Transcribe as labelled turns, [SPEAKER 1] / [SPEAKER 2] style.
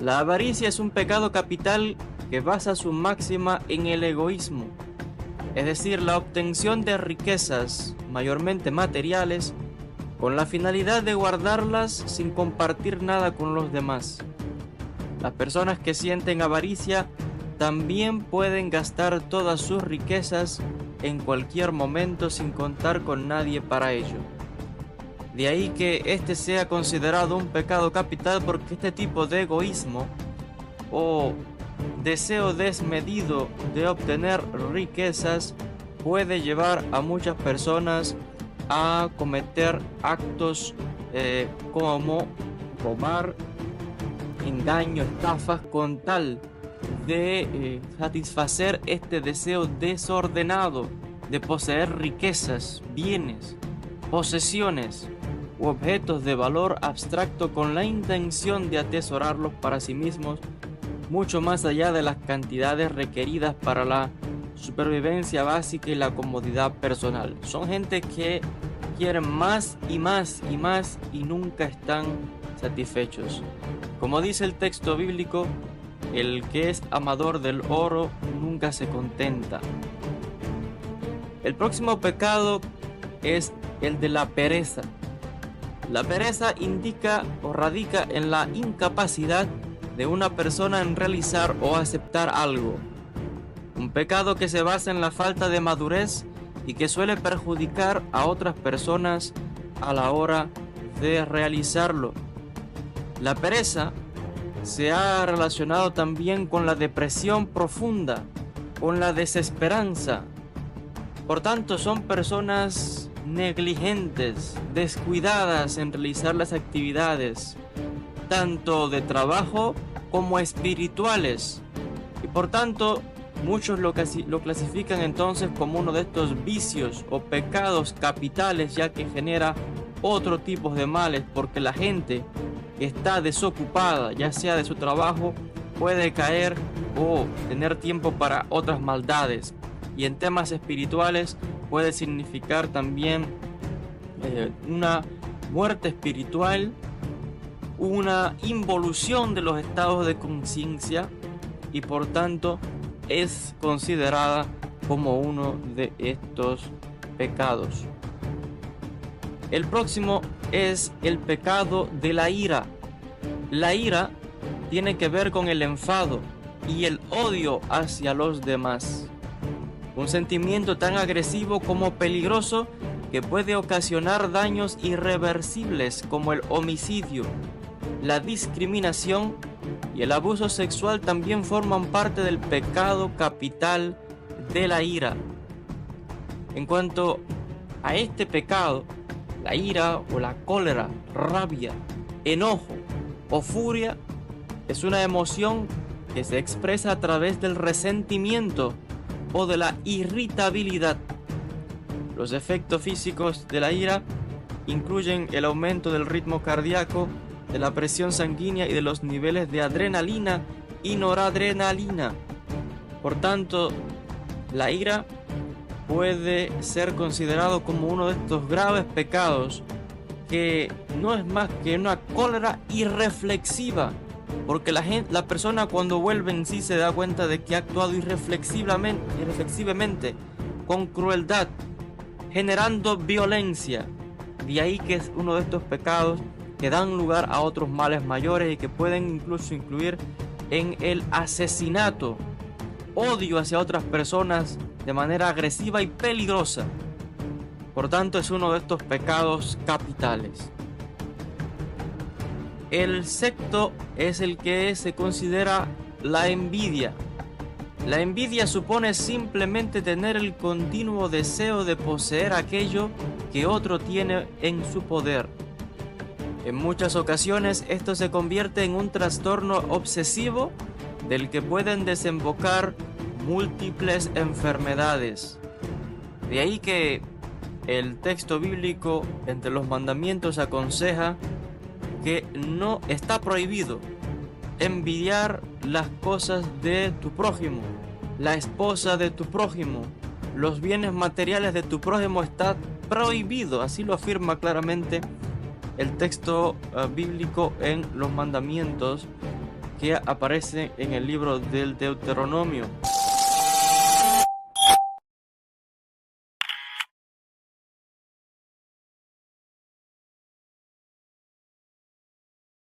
[SPEAKER 1] La avaricia es un pecado capital que basa su máxima en el egoísmo, es decir, la obtención de riquezas, mayormente materiales, con la finalidad de guardarlas sin compartir nada con los demás. Las personas que sienten avaricia también pueden gastar todas sus riquezas en cualquier momento sin contar con nadie para ello. De ahí que este sea considerado un pecado capital, porque este tipo de egoísmo o deseo desmedido de obtener riquezas puede llevar a muchas personas a cometer actos como robar, engaño, estafas, con tal de satisfacer este deseo desordenado de poseer riquezas, bienes, posesiones u objetos de valor abstracto con la intención de atesorarlos para sí mismos, mucho más allá de las cantidades requeridas para la supervivencia básica y la comodidad personal. Son gente que quieren más y más y más y nunca están satisfechos. Como dice el texto bíblico, el que es amador del oro nunca se contenta. El próximo pecado es el de la pereza. La pereza indica o radica en la incapacidad de una persona en realizar o aceptar algo. Un pecado que se basa en la falta de madurez y que suele perjudicar a otras personas a la hora de realizarlo. La pereza se ha relacionado también con la depresión profunda, con la desesperanza. Por tanto, son personas negligentes, descuidadas en realizar las actividades, tanto de trabajo como espirituales. Y por tanto, muchos lo clasifican entonces como uno de estos vicios o pecados capitales, ya que genera otro tipo de males, porque la gente que está desocupada, ya sea de su trabajo, puede caer o tener tiempo para otras maldades. Y en temas espirituales puede significar también una muerte espiritual, una involución de los estados de conciencia, y por tanto es considerada como uno de estos pecados. El próximo es el pecado de la ira. La ira tiene que ver con el enfado y el odio hacia los demás. Un sentimiento tan agresivo como peligroso que puede ocasionar daños irreversibles como el homicidio, la discriminación y el abuso sexual también forman parte del pecado capital de la ira. En cuanto a este pecado, la ira o la cólera, rabia, enojo o furia es una emoción que se expresa a través del resentimiento o de la irritabilidad. Los efectos físicos de la ira incluyen el aumento del ritmo cardíaco, de la presión sanguínea y de los niveles de adrenalina y noradrenalina. Por tanto, la ira puede ser considerado como uno de estos graves pecados, que no es más que una cólera irreflexiva, porque la persona cuando vuelve en sí se da cuenta de que ha actuado irreflexivamente, con crueldad, generando violencia. De ahí que es uno de estos pecados que dan lugar a otros males mayores y que pueden incluso incluir en el asesinato, odio hacia otras personas de manera agresiva y peligrosa. Por tanto, es uno de estos pecados capitales. El sexto es el que se considera la envidia. La envidia supone simplemente tener el continuo deseo de poseer aquello que otro tiene en su poder. En muchas ocasiones esto se convierte en un trastorno obsesivo del que pueden desembocar múltiples enfermedades. De ahí que el texto bíblico entre los mandamientos aconseja que no está prohibido envidiar las cosas de tu prójimo, la esposa de tu prójimo, los bienes materiales de tu prójimo. Está prohibido, así lo afirma claramente el texto bíblico en los mandamientos, que aparece en el libro del Deuteronomio.